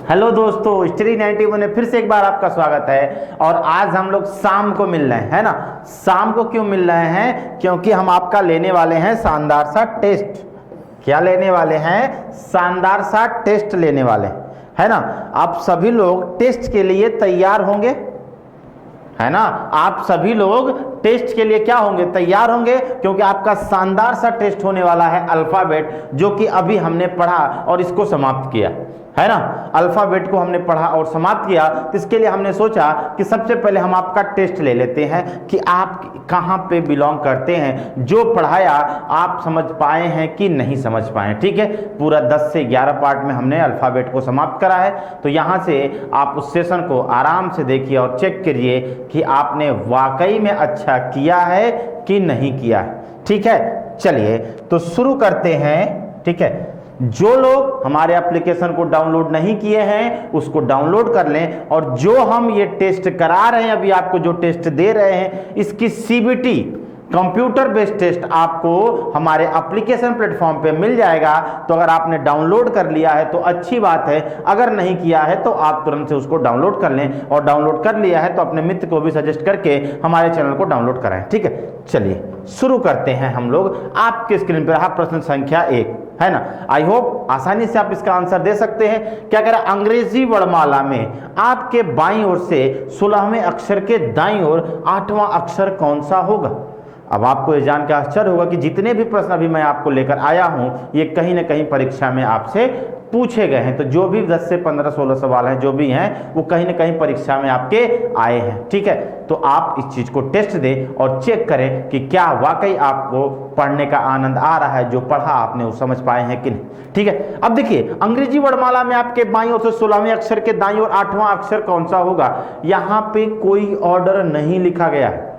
Hello दोस्तों, study 91 में फिर से एक बार आपका स्वागत है। और आज हम लोग शाम को मिल रहे हैं, है ना। शाम को क्यों मिल रहे हैं? क्योंकि हम आपका लेने वाले हैं शानदार सा टेस्ट। क्या लेने वाले हैं? शानदार सा टेस्ट लेने वाले, है ना। आप सभी लोग टेस्ट के लिए तैयार होंगे, है ना। आप सभी लोग टेस्ट के लिए क्या होंगे? तैयार होंगे, क्योंकि आपका शानदार सा टेस्ट होने वाला है अल्फाबेट, जो कि अभी हमने पढ़ा और इसको समाप्त किया, है ना। अल्फाबेट को हमने पढ़ा और समाप्त किया, तो इसके लिए हमने सोचा कि सबसे पहले हम आपका टेस्ट ले लेते हैं कि आप कहाँ पे बिलोंग करते हैं। जो पढ़ाया आप समझ पाए हैं कि नहीं समझ पाए, ठीक है। पूरा 10 से 11 पार्ट में हमने अल्फाबेट को समाप्त करा है। तो यहाँ से आप उस सेशन को आराम से देखिए और चेक करिए कि आपने वाकई में अच्छा किया है कि नहीं किया है, ठीक है। चलिए तो शुरू करते हैं, ठीक है। जो लोग हमारे एप्लीकेशन को डाउनलोड नहीं किए हैं उसको डाउनलोड कर लें, और जो हम ये टेस्ट करा रहे हैं, अभी आपको जो टेस्ट दे रहे हैं, इसकी सीबीटी कंप्यूटर बेस्ड टेस्ट आपको हमारे एप्लीकेशन प्लेटफॉर्म पे मिल जाएगा। तो अगर आपने डाउनलोड कर लिया है तो अच्छी बात है, अगर नहीं किया है तो आप तुरंत से उसको डाउनलोड कर लें, और डाउनलोड कर लिया है तो अपने मित्र को भी सजेस्ट करके हमारे चैनल को डाउनलोड कराएं, ठीक है। चलिए शुरू करते हैं हम लोग। आपके स्क्रीन पर रहा प्रश्न संख्या 1, है ना। आई होप आसानी से आप इसका आंसर दे सकते हैं। क्या कह रहा है? अंग्रेजी वर्णमाला में आपके बाईं ओर से 16वें अक्षर के दाईं ओर 8वां अक्षर कौन सा होगा? अब आपको ये जान के आश्चर्य होगा कि जितने भी प्रश्न अभी मैं आपको लेकर आया हूं, ये कहीं ना कहीं परीक्षा में आपसे पूछे गए हैं। तो जो भी 10 से 15 16 सवाल हैं जो भी हैं, वो कहीं ना कहीं परीक्षा में आपके आए हैं, ठीक है। तो आप इस चीज को टेस्ट दें और चेक करें कि क्या वाकई आपको पढ़ने का आनंद आ रहा है, जो पढ़ा आपने वो समझ पाए हैं कि नहीं, ठीक है। अब देखिए, अंग्रेजी वर्णमाला में आपके बाईं ओर से 16वें अक्षर के दाईं ओर 8वां अक्षर कौन सा होगा? यहाँ पे कोई ऑर्डर नहीं लिखा गया है।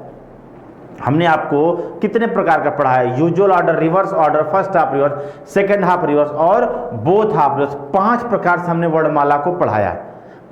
हमने आपको कितने प्रकार का पढ़ा है? Usual order, reverse order, first half reverse, second half reverse और बोथ हाफ रिवर्स। 5 प्रकार से हमने वर्णमाला को पढ़ाया है।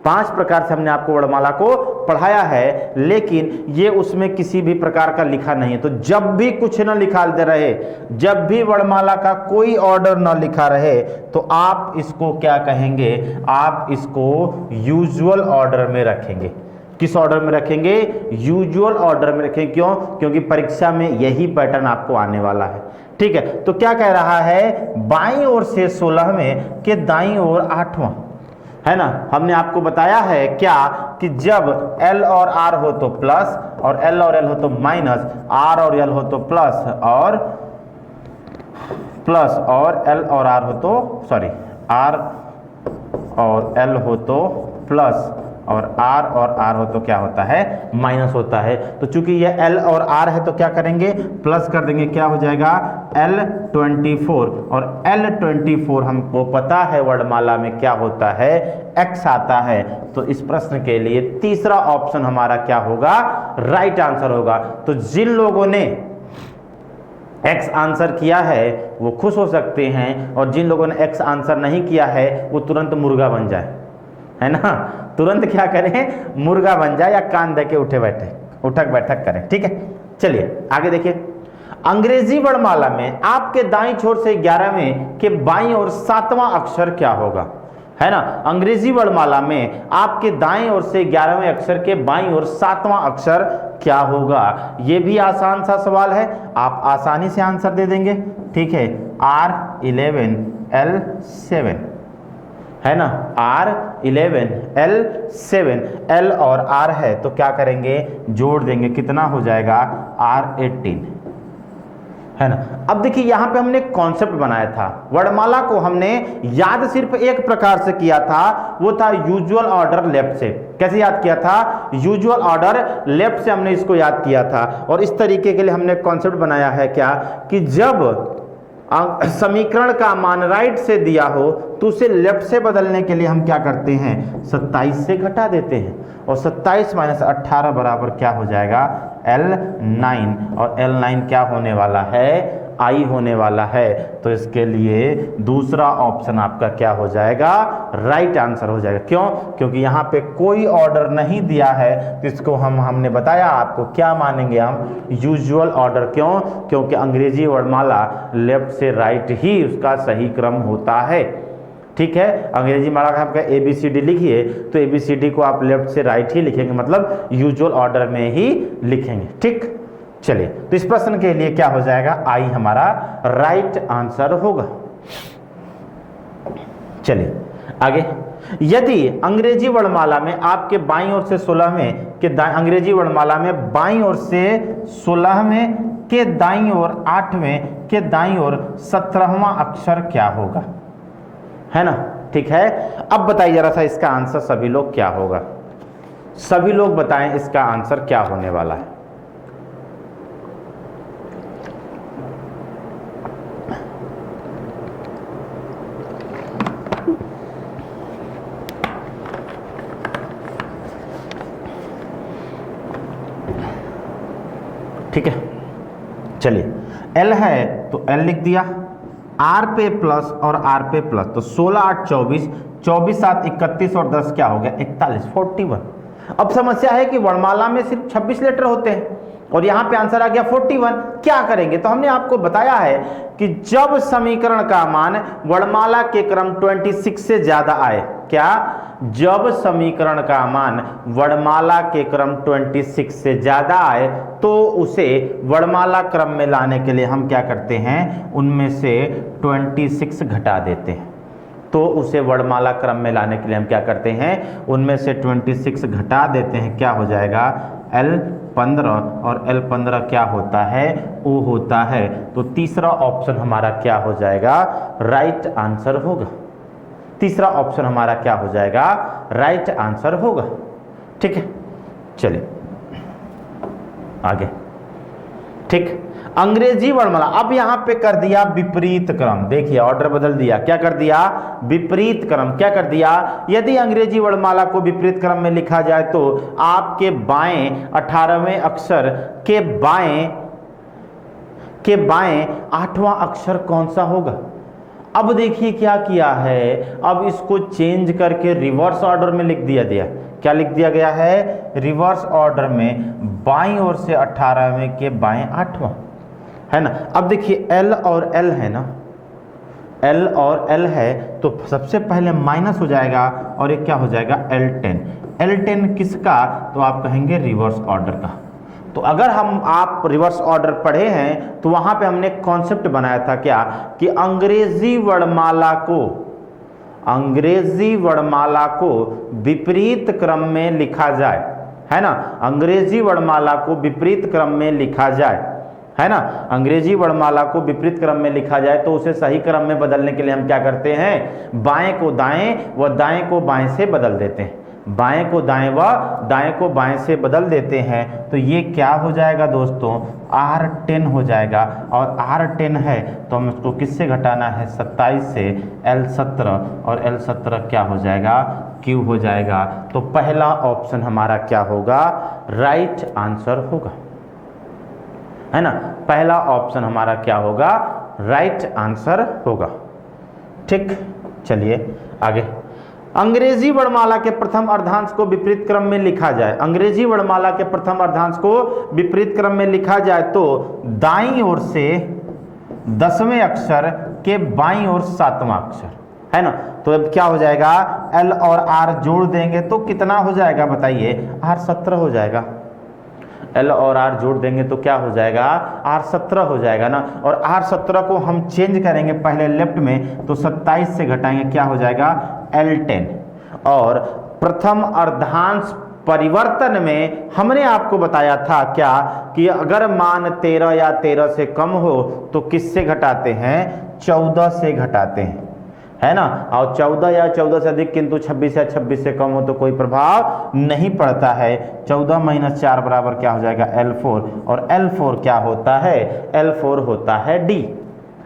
5 प्रकार से हमने आपको वर्णमाला को पढ़ाया है, लेकिन ये उसमें किसी भी प्रकार का लिखा नहीं है। तो जब भी कुछ न लिखा रहे, जब भी वर्णमाला का कोई ऑर्डर न लिखा रहे, तो आप इसको क्या कहेंगे? आप इसको यूजुअल ऑर्डर में रखेंगे। किस ऑर्डर में रखेंगे? यूजुअल ऑर्डर में रखेंगे। क्यों? क्योंकि परीक्षा में यही पैटर्न आपको आने वाला है, ठीक है। तो क्या कह रहा है? बाईं ओर से 16वें के दाईं ओर 8वां, है ना। हमने आपको बताया है क्या कि जब L और R हो तो प्लस, और L और L हो तो माइनस, R और L हो तो प्लस, और L और R हो तो R और L हो तो प्लस, और R और R हो तो क्या होता है? माइनस होता है। तो चूंकि ये L और R है तो क्या करेंगे? प्लस कर देंगे। क्या हो जाएगा? L24, और L24 हमको पता है वर्णमाला में क्या होता है? X आता है। तो इस प्रश्न के लिए तीसरा ऑप्शन हमारा क्या होगा? राइट आंसर होगा। तो जिन लोगों ने X आंसर किया है वो खुश हो सकते हैं, और जिन लोगों ने X आंसर नहीं किया है वो तुरंत मुर्गा बन जाए, है ना। तुरंत क्या करें? मुर्गा बन जाए, या कान दे के उठक बैठक करें, ठीक है। चलिए आगे देखिए। अंग्रेजी वर्णमाला में आपके दाईं छोर से 11वें के बाईं ओर 7वां अक्षर क्या होगा? है ना। अंग्रेजी वर्णमाला में आपके दाएं ओर से 11वें अक्षर के बाईं ओर 7वां अक्षर क्या होगा? ये भी आसान सा सवाल है, आप आसानी से आंसर दे देंगे, ठीक है। R11 L7, है ना। R11 L7, L और R है तो क्या करेंगे? जोड़ देंगे। कितना हो जाएगा? R18, है ना। अब देखिए, यहां पे हमने कॉन्सेप्ट बनाया था। वर्णमाला को हमने याद सिर्फ एक प्रकार से किया था, वो था यूजुअल ऑर्डर लेफ्ट से। कैसे याद किया था? यूजुअल ऑर्डर लेफ्ट से हमने इसको याद किया था। और इस तरीके के लिए हमने कॉन्सेप्ट बनाया है क्या कि जब समीकरण का मान राइट से दिया हो तो उसे लेफ्ट से बदलने के लिए हम क्या करते हैं? 27 से घटा देते हैं, और 27 - 18 बराबर क्या हो जाएगा? L9, और L9 क्या होने वाला है? I होने वाला है। तो इसके लिए दूसरा ऑप्शन आपका क्या हो जाएगा? राइट आंसर हो जाएगा। क्यों? क्योंकि यहाँ पे कोई ऑर्डर नहीं दिया है, तो इसको हमने बताया आपको क्या मानेंगे हम? Usual order. क्यों? क्योंकि अंग्रेजी वर्णमाला लेफ्ट से राइट ही उसका सही क्रम होता है। ठीक है। अंग्रेजी माला का आपका ABCD लिखिए तो ABCD को आप लेफ्ट से राइट ही लिखेंगे, मतलब यूजुअल ऑर्डर में ही लिखेंगे। ठीक, चलिए तो इस प्रश्न के लिए क्या हो जाएगा, आई हमारा राइट आंसर होगा। चलिए आगे, यदि अंग्रेजी वर्णमाला में आपके बाईं ओर से 16वें के अंग्रेजी वर्णमाला में बाईं ओर से 16वें के दाईं ओर 8वें के दाईं ओर 17वां अक्षर क्या होगा, है ना। ठीक है, अब बताइए जरा सा इसका आंसर सभी लोग क्या होगा, सभी लोग बताएं इसका आंसर क्या होने वाला है। ठीक है, चलिए L है तो L लिख दिया, R पे प्लस और R पे प्लस, तो 16 8 24, 24 7 31 और 10 क्या हो गया 41, 41। अब समस्या है कि वर्णमाला में सिर्फ 26 लेटर होते हैं और यहाँ पे आंसर आ गया 41, क्या करेंगे। तो हमने आपको बताया है कि जब समीकरण का मान वर्णमाला के क्रम 26 से ज्यादा आए, क्या, जब समीकरण का मान वर्णमाला के क्रम 26 से ज्यादा आए तो उसे वर्णमाला क्रम में लाने के लिए हम क्या करते हैं, उनमें से 26 घटा देते हैं। तो उसे वर्णमाला क्रम में लाने के लिए हम क्या करते हैं, उनमें से 26 घटा देते हैं, क्या हो जाएगा L15 और L15 क्या होता है, O होता है। तो तीसरा ऑप्शन हमारा क्या हो जाएगा, राइट आंसर होगा। तीसरा ऑप्शन हमारा क्या हो जाएगा, राइट आंसर होगा। ठीक है, चलिए आगे। ठीक, अंग्रेजी वर्णमाला अब यहां पे कर दिया विपरीत क्रम, देखिए ऑर्डर बदल दिया, क्या कर दिया, विपरीत क्रम। क्या कर दिया, यदि अंग्रेजी वर्णमाला को विपरीत क्रम में लिखा जाए तो आपके बाएं 18वें अक्षर के बाएं 8वां अक्षर कौन सा होगा। अब देखिए क्या किया है, अब इसको चेंज करके रिवर्स ऑर्डर में लिख दिया गया। क्या लिख दिया गया है, रिवर्स ऑर्डर में बाईं ओर से 18वें के बाएं 8वां, है ना। अब देखिए L और L है ना, L और L है तो सबसे पहले माइनस हो जाएगा और एक क्या हो जाएगा L10। L10 किसका, तो आप कहेंगे रिवर्स ऑर्डर का। तो अगर आप रिवर्स ऑर्डर पढ़े हैं तो वहां पे हमने कॉन्सेप्ट बनाया था क्या, कि अंग्रेजी वर्णमाला को विपरीत क्रम में लिखा जाए, है ना। अंग्रेजी वर्णमाला को विपरीत क्रम में लिखा जाए, है ना। अंग्रेजी वर्णमाला को विपरीत क्रम में लिखा जाए तो उसे सही क्रम में बदलने के लिए हम क्या करते हैं, बाएं को दाएं व दाएं को बाएं से बदल देते हैं, बाएं को दाएं व दाएं को बाएं से बदल देते हैं। तो ये क्या हो जाएगा दोस्तों, R10 हो जाएगा। और R10 है तो हम इसको किससे घटाना है, 27 से, L17 और L17 क्या हो जाएगा, Q हो जाएगा। तो पहला ऑप्शन हमारा क्या होगा, राइट आंसर होगा, है ना। पहला ऑप्शन हमारा क्या होगा, राइट आंसर होगा। ठीक, चलिए आगे। अंग्रेजी वर्णमाला के प्रथम अर्धांश को विपरीत क्रम में लिखा जाए, अंग्रेजी वर्णमाला के प्रथम अर्धांश को विपरीत क्रम में लिखा जाए तो दाईं ओर से 10वें अक्षर के बाईं ओर 7वां अक्षर, है ना। तो अब क्या हो जाएगा, L और R जोड़ देंगे तो कितना हो जाएगा बताइए, R17 हो जाएगा। L और R जोड़ देंगे तो क्या हो जाएगा, R17 हो जाएगा ना। और R17 को हम चेंज करेंगे पहले लेफ्ट में तो 27 से घटाएंगे, क्या हो जाएगा L10। और प्रथम अर्धांश परिवर्तन में हमने आपको बताया था क्या, कि अगर मान 13 या 13 से कम हो तो किससे घटाते हैं, 14 से घटाते हैं, है ना। और 14 या 14 से अधिक किंतु 26 या 26 से कम हो तो कोई प्रभाव नहीं पड़ता है। 14 - 4 बराबर क्या हो जाएगा L4, और L4 क्या होता है, L4 होता है D,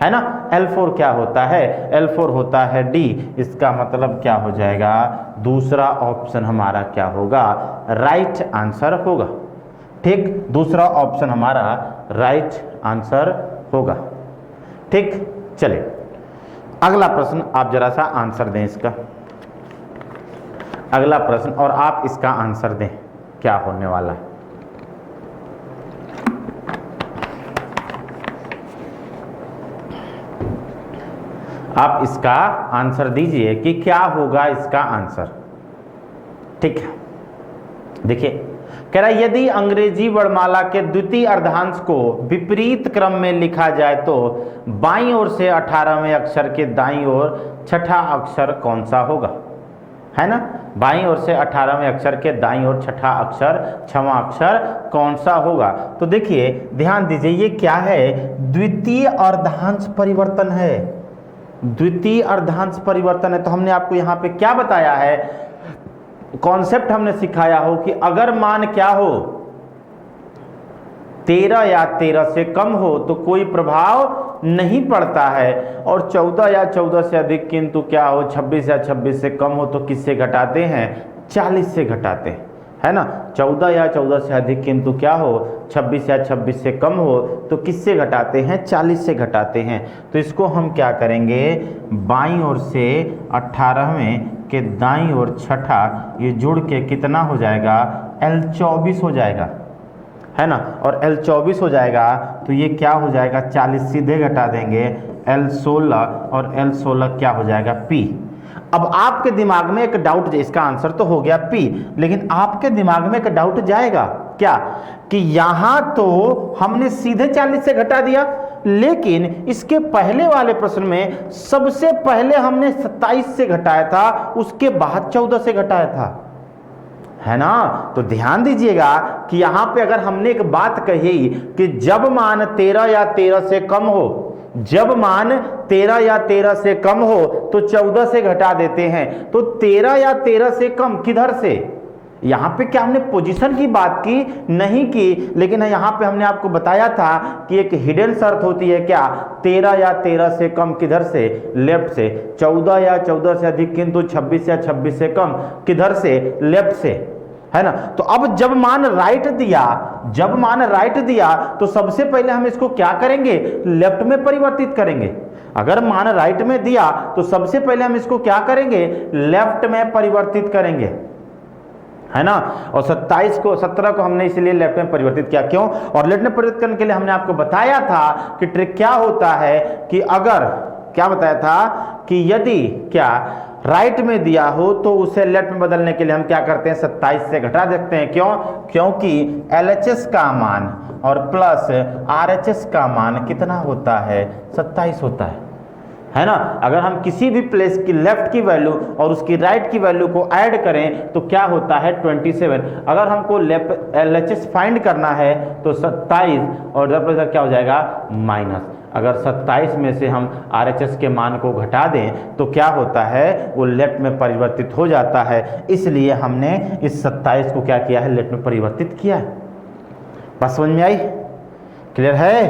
है ना। L4 क्या होता है, L4 होता है D। इसका मतलब क्या हो जाएगा, दूसरा ऑप्शन हमारा क्या होगा, राइट आंसर होगा। ठीक, दूसरा ऑप्शन हमारा राइट आंसर होगा। ठीक, चलिए अगला प्रश्न आप जरा सा आंसर दें इसका, अगला प्रश्न और आप इसका आंसर दें क्या होने वाला है। आप इसका आंसर दीजिए कि क्या होगा इसका आंसर। ठीक है, देखिए कह रहा है यदि अंग्रेजी वर्णमाला के द्वितीय अर्धांश को विपरीत क्रम में लिखा जाए तो बाईं ओर से 18वें अक्षर के दाईं ओर छठा अक्षर कौन सा होगा, है ना। बाईं ओर से 18वें अक्षर के दाईं ओर छठा अक्षर, छठवां अक्षर कौन सा होगा। तो देखिए ध्यान दीजिए, ये क्या है, द्वितीय अर्धांश परिवर्तन है, द्वितीय अर्धांश परिवर्तन है। तो हमने आपको यहाँ पे क्या बताया है, कॉन्सेप्ट हमने सिखाया हो कि अगर मान क्या हो 13 या 13 से कम हो तो कोई प्रभाव नहीं पड़ता है, और 14 या 14 से अधिक किंतु क्या हो 26 या 26 से कम हो तो किससे घटाते हैं, 40 से घटाते हैं, है ना। 14 या 14 से अधिक किंतु क्या हो 26 या 26 से कम हो तो किससे घटाते हैं, 40 से घटाते हैं। तो इसको हम क्या करेंगे, बाईं ओर से 18वें के दाईं ओर छठा, ये जुड़ के कितना हो जाएगा, L24 हो जाएगा, है ना। और L24 हो जाएगा तो ये क्या हो जाएगा, 40 सीधे घटा देंगे, L16 और L16 क्या हो जाएगा, P। अब आपके दिमाग में एक डाउट, इसका आंसर तो हो गया P, लेकिन आपके दिमाग में एक डाउट जाएगा क्या, कि यहां तो हमने सीधे 40 से घटा दिया, लेकिन इसके पहले वाले प्रश्न में सबसे पहले हमने 27 से घटाया था, उसके बाद 14 से घटाया था, है ना। तो ध्यान दीजिएगा कि यहां पे अगर हमने एक बात कही कि जब मान 13 या 13 से कम हो, जब मान 13 या 13 से कम हो तो 14 से घटा देते हैं, तो 13 या 13 से कम किधर से, यहां पे क्या हमने पोजीशन की बात की, नहीं की, लेकिन यहां पे हमने आपको बताया था कि एक हिडन शर्त होती है क्या, 13 या 13 से कम किधर से, लेफ्ट से, 14 या 14 से अधिक किंतु 26 या 26 से कम किधर से, लेफ्ट से, है ना। तो अब जब मान राइट दिया, जब मान राइट दिया तो सबसे पहले हम इसको क्या करेंगे, लेफ्ट में परिवर्तित करेंगे। अगर मान राइट में दिया तो सबसे पहले हम इसको क्या करेंगे, लेफ्ट में परिवर्तित करेंगे, है ना। और 17 को हमने इसलिए लेफ्ट में परिवर्तित किया, क्यों, और लेफ्ट में परिवर्तित करने के लिए हमने आपको बताया था कि ट्रिक क्या होता है, कि अगर क्या बताया था कि यदि क्या राइट में दिया हो तो उसे लेफ्ट में बदलने के लिए हम क्या करते हैं, 27 से घटा देते हैं, क्यों, क्योंकि LHS का मान और प्लस RHS का मान कितना होता है, 27 होता है ना। अगर हम किसी भी प्लेस की लेफ्ट की वैल्यू और उसकी राइट की वैल्यू को ऐड करें तो क्या होता है 27। अगर हमको LHS फाइंड करना है तो 27 और इधर क्या हो जाएगा, माइनस। अगर 27 में से हम RHS के मान को घटा दें तो क्या होता है, वो लेफ्ट में परिवर्तित हो जाता है, इसलिए हमने इस 27 को क्या किया है, लेफ्ट में परिवर्तित किया है। बात समझ में आई, क्लियर है।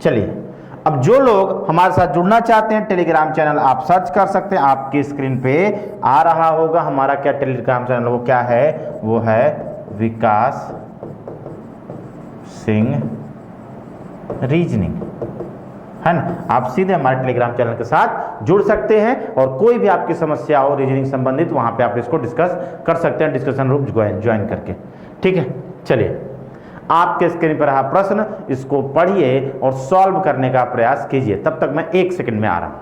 चलिए अब जो लोग हमारे साथ जुड़ना चाहते हैं, टेलीग्राम चैनल आप सर्च कर सकते हैं, आपकी स्क्रीन पे आ रहा होगा हमारा क्या टेलीग्राम चैनल, वो क्या है, वो है विकास सिंह रीजनिंग, है ना। आप सीधे हमारे टेलीग्राम चैनल के साथ जुड़ सकते हैं और कोई भी आपकी समस्या हो रीजनिंग संबंधित, वहां पे आप इसको डिस्कस कर सकते हैं, डिस्कशन रूम ज्वाइन करके, ठीक है। चलिए आपके स्क्रीन पर रहा प्रश्न, इसको पढ़िए और सॉल्व करने का प्रयास कीजिए, तब तक मैं 1 सेकंड में आ रहा हूं।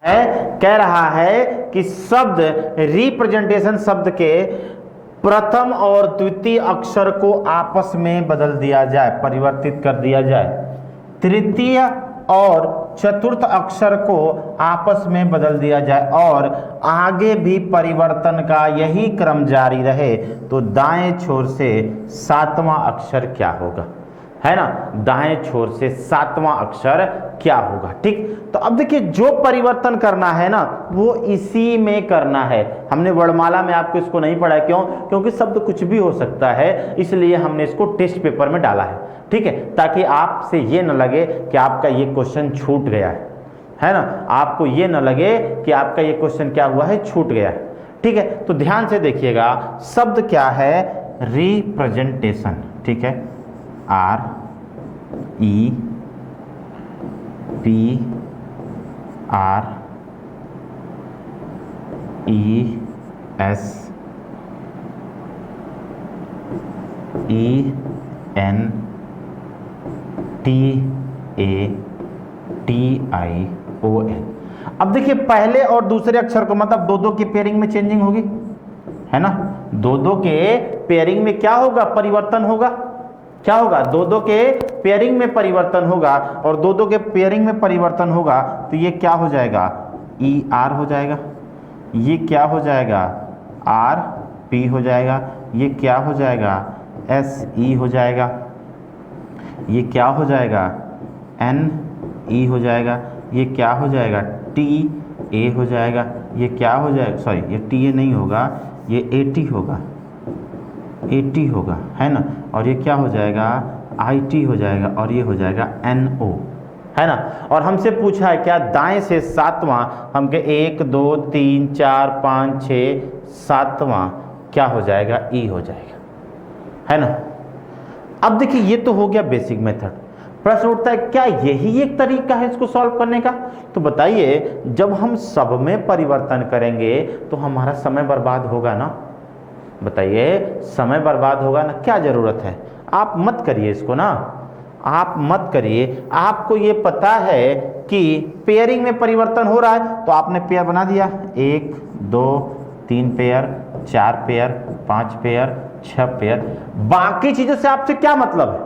है, कह रहा है कि शब्द रिप्रेजेंटेशन शब्द के प्रथम और द्वितीय अक्षर को आपस में बदल दिया जाए, परिवर्तित कर दिया जाए, तृतीय और चतुर्थ अक्षर को आपस में बदल दिया जाए और आगे भी परिवर्तन का यही क्रम जारी रहे, तो दाएं छोर से सातवां अक्षर क्या होगा, है ना, दाएं छोर से सातवां अक्षर क्या होगा। ठीक, तो अब देखिए जो परिवर्तन करना है ना वो इसी में करना है। हमने वर्णमाला में आपको इसको नहीं पढ़ा है, क्यों? क्योंकि शब्द कुछ भी हो सकता है, इसलिए हमने इसको टेस्ट पेपर में डाला है। ठीक है, ताकि आपसे ये न लगे कि आपका ये क्वेश्चन छूट गया है ना, आपको ये न लगे कि आपका ये क्वेश्चन क्या हुआ है, छूट गया है। ठीक है, तो ध्यान से देखिएगा, शब्द क्या है, रिप्रेजेंटेशन। ठीक है, REPRESENTATION, अब देखिए पहले और दूसरे अक्षर को मतलब दो दो की पेयरिंग में चेंजिंग होगी, है ना, दो दो के पेयरिंग में क्या होगा, परिवर्तन होगा। क्या होगा, दो दो के पेयरिंग में परिवर्तन होगा, और दो दो के पेयरिंग में परिवर्तन होगा तो ये क्या हो जाएगा, ER हो जाएगा, ये क्या हो जाएगा, RP हो जाएगा, ये क्या हो जाएगा, SE हो जाएगा, ये क्या हो जाएगा, NE हो जाएगा, ये क्या हो जाएगा, TA हो जाएगा, ये क्या हो जाएगा, सॉरी ये TA नहीं होगा, ये AT होगा, AT होगा, है ना, और ये क्या हो जाएगा, IT हो जाएगा, और ये हो जाएगा NO, है ना। और हमसे पूछा है क्या, दाएं से सातवां, हम के 1 2 3 4 5 6 सातवां क्या हो जाएगा, E हो जाएगा, है ना। अब देखिए ये तो हो गया बेसिक मेथड। प्रश्न उठता है क्या यही एक तरीका है इसको सॉल्व करने का, तो बताइए जब हम सब में परिवर्तन करेंगे तो हमारा समय बर्बाद होगा ना, बताइए समय बर्बाद होगा ना, क्या जरूरत है, आप मत करिए इसको ना, आप मत करिए। आपको ये पता है कि पेयरिंग में परिवर्तन हो रहा है तो आपने पेयर बना दिया, 1 2 3 पेयर, 4 पेयर, 5 पेयर, 6 पेयर। बाकी चीजों से आपसे क्या मतलब है,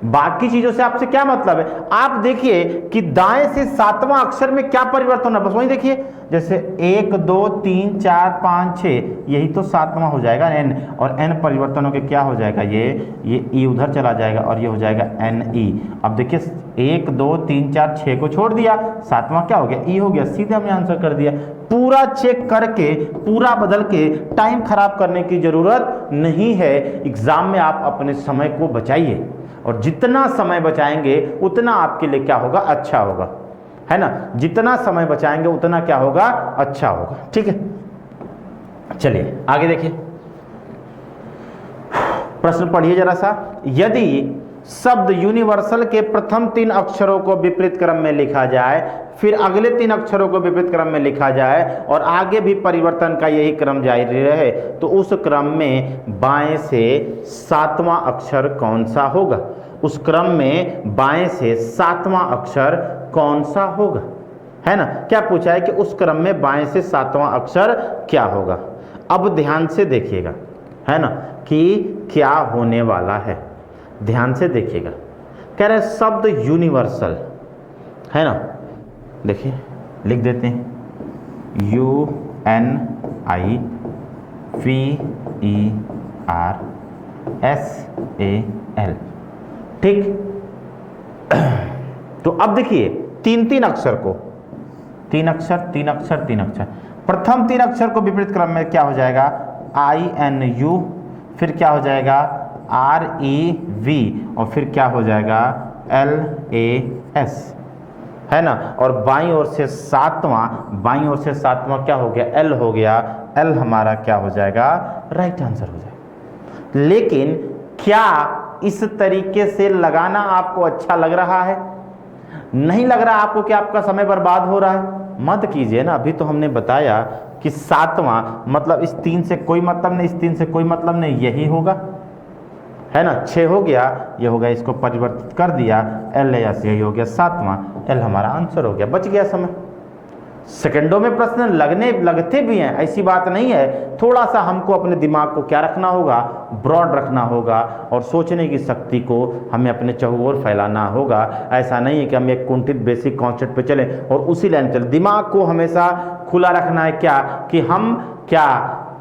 बाकी चीजों से आपसे क्या मतलब है, आप देखिए कि दाएं से सातवां अक्षर में क्या परिवर्तन है, बस वही देखिए, जैसे 1 2 3 4 5 6 यही तो सातवां हो जाएगा N, और N परिवर्तन होकर क्या हो जाएगा, ये E उधर चला जाएगा और ये हो जाएगा NE। अब देखिए 1 2 3 4 6 को छोड़ दिया, सातवां क्या हो गया, E हो गया, सीधे हमने आंसर कर दिया। पूरा चेक करके पूरा बदल के टाइम खराब करने की जरूरत नहीं है। एग्जाम में आप अपने समय को बचाइए, और जितना समय बचाएंगे उतना आपके लिए क्या होगा, अच्छा होगा, है ना, जितना समय बचाएंगे उतना क्या होगा, अच्छा होगा। ठीक है, चलिए आगे देखिए, प्रश्न पढ़िए जरा सा। यदि शब्द यूनिवर्सल के प्रथम 3 अक्षरों को विपरीत क्रम में लिखा जाए, फिर अगले 3 अक्षरों को विपरीत क्रम में लिखा जाए और आगे भी परिवर्तन का यही क्रम जारी रहे, तो उस क्रम में बाएं से सातवां अक्षर कौन सा होगा, उस क्रम में बाएं से सातवां अक्षर कौन सा होगा, है ना। क्या पूछा है कि उस क्रम में बाएं से सातवां अक्षर क्या होगा। अब ध्यान से देखिएगा, है ना, कि क्या होने वाला है, ध्यान से देखिएगा। कह रहे शब्द यूनिवर्सल, है ना, देखिए लिख देते हैं UNIVERSAL। ठीक, तो अब देखिए 3 अक्षर को, 3 अक्षर, प्रथम 3 अक्षर को विपरीत क्रम में क्या हो जाएगा, INU, फिर क्या हो जाएगा REV, और फिर क्या हो जाएगा LAS, है ना। और बाईं ओर से सातवां क्या हो गया, L हो गया, L हमारा क्या हो जाएगा, राइट आंसर हो जाएगा। लेकिन क्या इस तरीके से लगाना आपको अच्छा लग रहा है, नहीं लग रहा आपको कि आपका समय बर्बाद हो रहा है, मत कीजिए ना। अभी तो हमने बताया कि सातवां मतलब इस 3 से कोई मतलब नहीं, इस 3 से कोई मतलब नहीं, यही होगा, है ना। 6 हो गया, ये हो गया, इसको परिवर्तित कर दिया, LAS, यही हो गया सातवां, L हमारा आंसर हो गया, बच गया समय। सेकंडों में प्रश्न लगते भी हैं, ऐसी बात नहीं है। थोड़ा सा हमको अपने दिमाग को क्या रखना होगा, ब्रॉड रखना होगा, और सोचने की शक्ति को हमें अपने चहुओर फैलाना होगा। ऐसा नहीं है कि हम एक कुंठित बेसिक कॉन्सेप्ट पे चलें और उसी लाइन चलें। दिमाग को हमेशा खुला रखना है, क्या कि हम क्या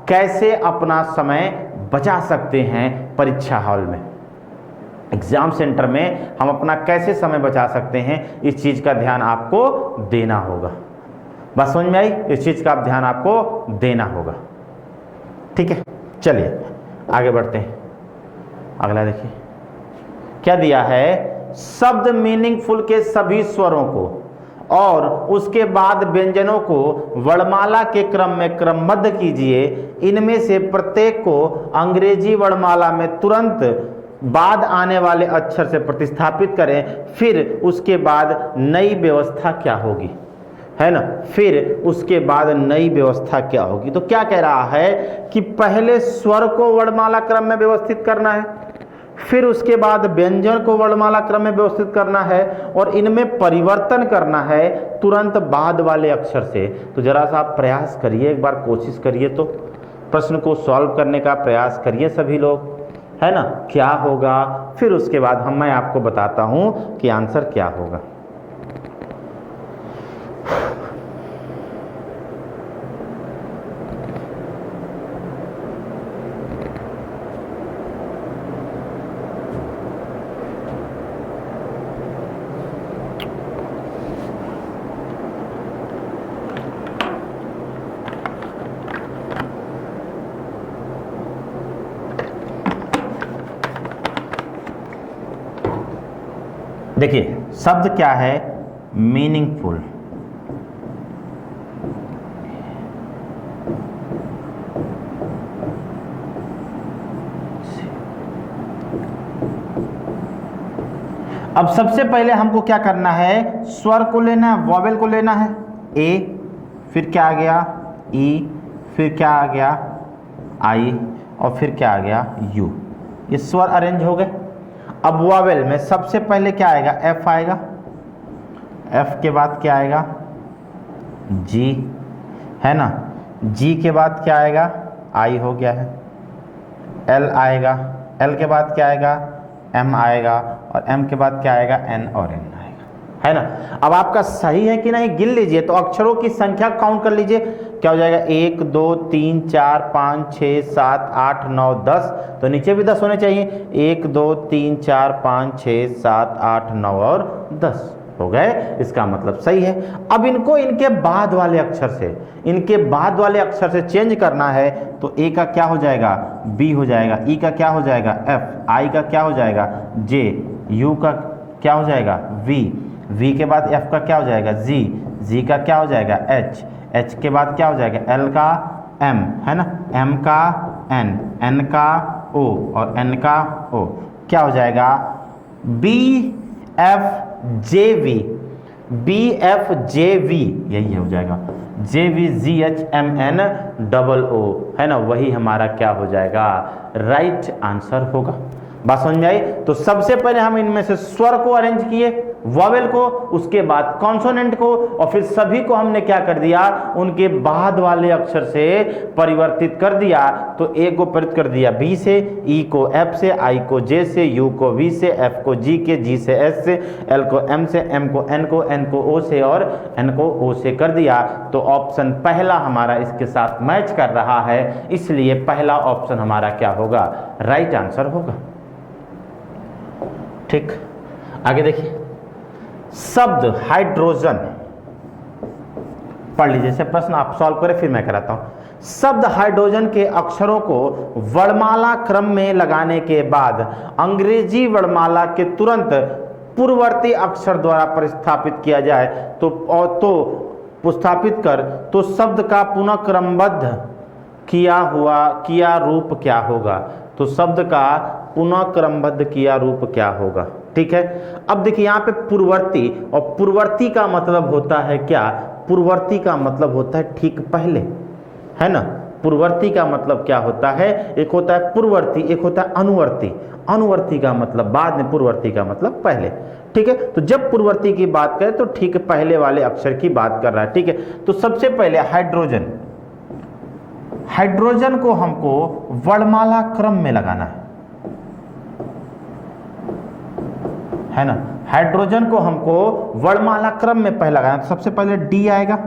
कैसे अपना समय बचा सकते हैं परीक्षा हॉल में, एग्जाम सेंटर में हम अपना कैसे समय बचा सकते हैं, इस चीज़ का ध्यान आपको देना होगा। बस समझ में आई, इस चीज़ का ध्यान आपको देना होगा। ठीक है, चलिए आगे बढ़ते हैं। अगला देखिए क्या दिया है, शब्द मीनिंगफुल के सभी स्वरों को और उसके बाद व्यंजनों को वर्णमाला के क्रम में क्रमबद्ध कीजिए। इनमें से प्रत्येक को अंग्रेजी वर्णमाला में तुरंत बाद आने वाले अक्षर से प्रतिस्थापित करें। फिर उसके बाद नई व्यवस्था क्या होगी, है ना, फिर उसके बाद नई व्यवस्था क्या होगी। तो क्या कह रहा है कि पहले स्वर को वर्णमाला क्रम में व्यवस्थित करना है, फिर उसके बाद व्यंजन को वर्णमाला क्रम में व्यवस्थित करना है, और इनमें परिवर्तन करना है तुरंत बाद वाले अक्षर से। तो जरा सा आप प्रयास करिए, एक बार कोशिश करिए, तो प्रश्न को सॉल्व करने का प्रयास करिए सभी लोग, है ना। क्या होगा, फिर उसके बाद मैं आपको बताता हूं कि आंसर क्या होगा। देखिए शब्द क्या है, मीनिंगफुल। अब सबसे पहले हमको क्या करना है, स्वर को लेना है, वॉवेल को लेना है, ए, फिर क्या आ गया ई, फिर क्या आ गया आई, और फिर क्या आ गया यू। ये स्वर अरेंज हो गए। अब वॉवेल में सबसे पहले क्या आएगा, एफ आएगा, एफ के बाद क्या आएगा जी, है ना, जी के बाद क्या आएगा, आई हो गया है, एल आएगा, एल के बाद क्या आएगा, एम आएगा, और एम के बाद क्या आएगा, एन और एन आएगा, है ना। अब आपका सही है कि नहीं गिन लीजिए, तो अक्षरों की संख्या काउंट कर लीजिए, क्या हो जाएगा 1 2 3 4 5 6 7 8 9 10, तो नीचे भी 10 होने चाहिए, 1 2 3 4 5 6 7 8 9 और 10 हो गए। इसका मतलब सही है। अब इनको इनके बाद वाले अक्षर से, इनके बाद वाले अक्षर से चेंज करना है, तो ए का क्या हो जाएगा, बी हो जाएगा, ई का क्या हो जाएगा, एफ, आई का क्या हो जाएगा, जे, यू का क्या हो जाएगा, वी, वी के बाद एफ का क्या हो जाएगा, जी, जी का क्या हो जाएगा, एच, एच के बाद क्या हो जाएगा, एल का एम, है ना, एम का एन, एन का ओ, और एन का ओ, क्या हो जाएगा, B F J V, B F J V, यही हो जाएगा, J V G H M N double O, है ना, वही हमारा क्या हो जाएगा, राइट आंसर होगा। बात समझ में आई। तो सबसे पहले हम इनमें से स्वर को अरेंज किए, वॉवेल को, उसके बाद कॉन्सोनेंट को, और फिर सभी को हमने क्या कर दिया, उनके बाद वाले अक्षर से परिवर्तित कर दिया। तो ए को परिवर्तित कर दिया बी से, ई को एफ से, आई को जे से, यू को वी से, एफ को जी के, जी से एस से, एल को एम से, एम को एन को ओ से, और एन को ओ से कर दिया। तो ऑप्शन पहला हमारा इसके साथ मैच कर रहा है, इसलिए पहला ऑप्शन हमारा क्या होगा, राइट आंसर होगा। ठीक, आगे देखिए, शब्द हाइड्रोजन पढ़ लीजिए, जैसे प्रश्न आप सॉल्व करें फिर मैं कराता हूं। शब्द हाइड्रोजन के अक्षरों को वर्णमाला क्रम में लगाने के बाद अंग्रेजी वर्णमाला के तुरंत पूर्ववर्ती अक्षर द्वारा प्रतिस्थापित किया जाए तो प्रतिस्थापित कर तो शब्द का पुनः क्रमबद्ध किया रूप क्या होगा। तो शब्द का पुनः क्रमबद्ध किया रूप क्या होगा। ठीक है, अब देखिए यहाँ पे पूर्ववर्ती, और पूर्ववर्ती का मतलब होता है क्या, पूर्ववर्ती का मतलब होता है ठीक पहले, है ना, पूर्ववर्ती का मतलब क्या होता है, एक होता है पूर्ववर्ती, एक होता है अनुवर्ती। अनुवर्ती का मतलब बाद में, पूर्ववर्ती का मतलब पहले। ठीक है, तो जब पूर्ववर्ती की बात करें तो ठीक है पहले वाले अक्षर की बात कर रहा है। ठीक है, तो सबसे पहले हाइड्रोजन, हाइड्रोजन को हमको वर्णमाला क्रम में लगाना है ना। हाइड्रोजन को हमको वर्णमाला क्रम में पहले लगाना है। तो सबसे पहले डी आएगा,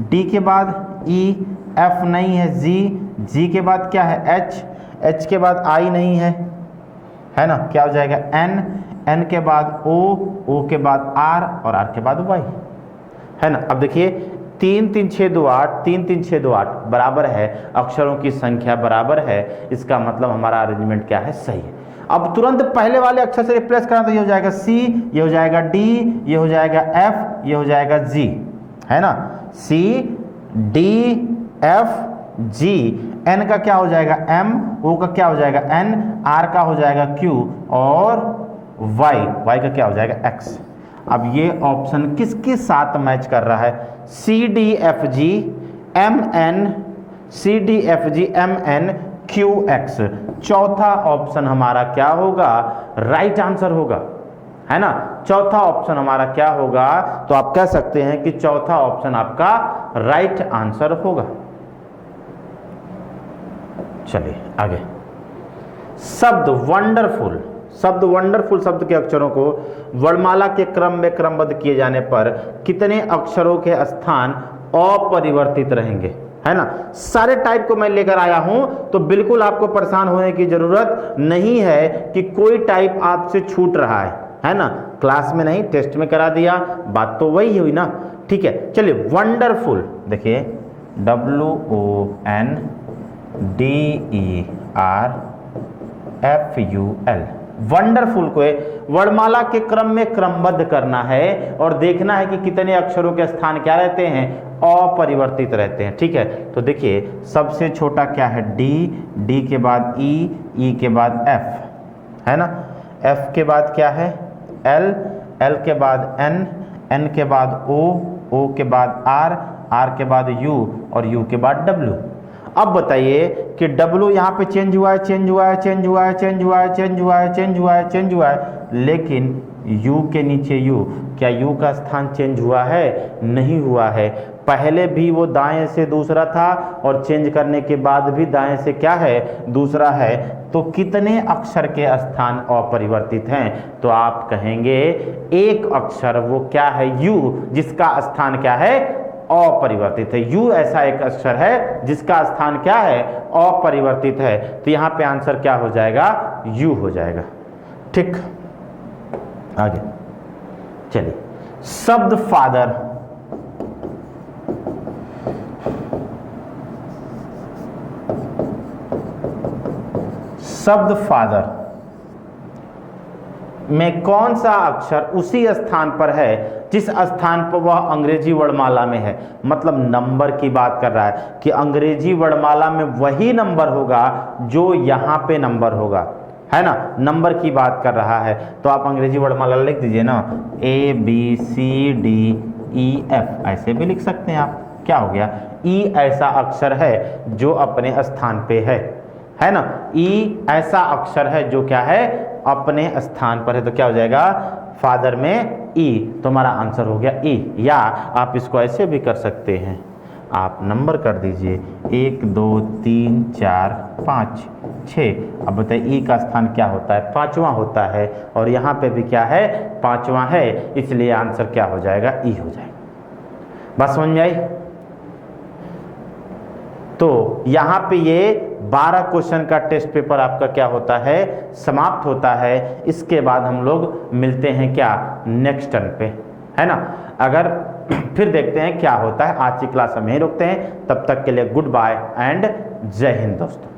डी के बाद ई, एफ नहीं है, जी, जी के बाद क्या है एच, एच के बाद आई नहीं है ना, क्या हो जाएगा एन, एन के बाद ओ, ओ के बाद आर और आर के बाद वाई, है ना। अब देखिए 3 3 6 2 8, 3 3 6 2 8 बराबर है, अक्षरों की संख्या बराबर है, इसका मतलब हमारा अरेंजमेंट क्या है, सही है। अब तुरंत पहले वाले अक्षर से रिप्लेस करना, तो ये हो जाएगा सी, ये हो जाएगा डी, ये हो जाएगा एफ, ये हो जाएगा जी, है ना। C D F G, N का क्या हो जाएगा एम, ओ का क्या हो जाएगा एन, आर का हो जाएगा क्यू और वाई, वाई का क्या हो जाएगा एक्स। अब ये ऑप्शन किसके साथ मैच कर रहा है, C D F G M N, C D F G M N Q X. चौथा ऑप्शन हमारा क्या होगा, राइट आंसर होगा, है ना। चौथा ऑप्शन हमारा क्या होगा, तो आप कह सकते हैं कि चौथा ऑप्शन आपका राइट आंसर होगा। चलिए आगे, शब्द वंडरफुल, शब्द वंडरफुल शब्द के अक्षरों को वर्णमाला के क्रम में क्रमबद्ध किए जाने पर कितने अक्षरों के स्थान अपरिवर्तित रहेंगे, है ना। सारे टाइप को मैं लेकर आया हूं, तो बिल्कुल आपको परेशान होने की जरूरत नहीं है कि कोई टाइप आपसे छूट रहा है ना। क्लास में नहीं, टेस्ट में करा दिया, बात तो वही हुई ना। ठीक है, चलिए वंडरफुल, देखिए WONDERFUL, वंडरफुल को वर्णमाला के क्रम में क्रमबद्ध करना है और देखना है कि कितने अक्षरों के स्थान क्या रहते हैं, अपरिवर्तित रहते हैं। ठीक है, तो देखिए सबसे छोटा क्या है डी, डी के बाद ई, ई के बाद एफ, है ना। एफ के बाद क्या है एल, एल के बाद एन, एन के बाद ओ, ओ के बाद आर, आर के बाद यू और यू के बाद डब्ल्यू। अब बताइए कि W यहाँ पे चेंज हुआ है, चेंज हुआ है, चेंज हुआ है, चेंज हुआ है, चेंज हुआ है, चेंज हुआ है, चेंज हुआ है, लेकिन U के नीचे U, क्या U का स्थान चेंज हुआ है, नहीं हुआ है। पहले भी वो दाएं से दूसरा था और चेंज करने के बाद भी दाएं से क्या है, दूसरा है। तो कितने अक्षर के स्थान अपरिवर्तित हैं, तो आप कहेंगे एक अक्षर वो क्या है U, जिसका स्थान क्या है, अपरिवर्तित है। U ऐसा एक अक्षर है जिसका स्थान क्या है, अपरिवर्तित है। तो यहां पे आंसर क्या हो जाएगा, U हो जाएगा। ठीक, आगे चलिए, शब्द फादर, शब्द फादर में कौन सा अक्षर उसी स्थान पर है जिस स्थान पर वह अंग्रेजी वर्णमाला में है। मतलब नंबर की बात कर रहा है कि अंग्रेजी वर्णमाला में वही नंबर होगा जो यहाँ पे नंबर होगा, है ना। नंबर की बात कर रहा है, तो आप अंग्रेजी वर्णमाला लिख दीजिए ना, ABCDEF, ऐसे भी लिख सकते हैं आप। क्या हो गया, ई ऐसा अक्षर है जो अपने स्थान पे है ना। ई ऐसा अक्षर है जो क्या है, अपने स्थान पर है। तो क्या हो जाएगा, फादर में ई, तो हमारा आंसर हो गया ई। या आप इसको ऐसे भी कर सकते हैं, आप नंबर कर दीजिए 1 2 3 4 5 6। अब बताइए ई का स्थान क्या होता है, पांचवा होता है, और यहाँ पे भी क्या है, पांचवा है, इसलिए आंसर क्या हो जाएगा, ई हो जाएगा। बस समझ में आई। तो यहाँ पे ये 12 क्वेश्चन का टेस्ट पेपर आपका क्या होता है, समाप्त होता है। इसके बाद हम लोग मिलते हैं क्या, नेक्स्ट टर्न पे, है ना। अगर फिर देखते हैं क्या होता है। आज की क्लास हम यहीं रुकते हैं, तब तक के लिए गुड बाय एंड जय हिंद दोस्तों।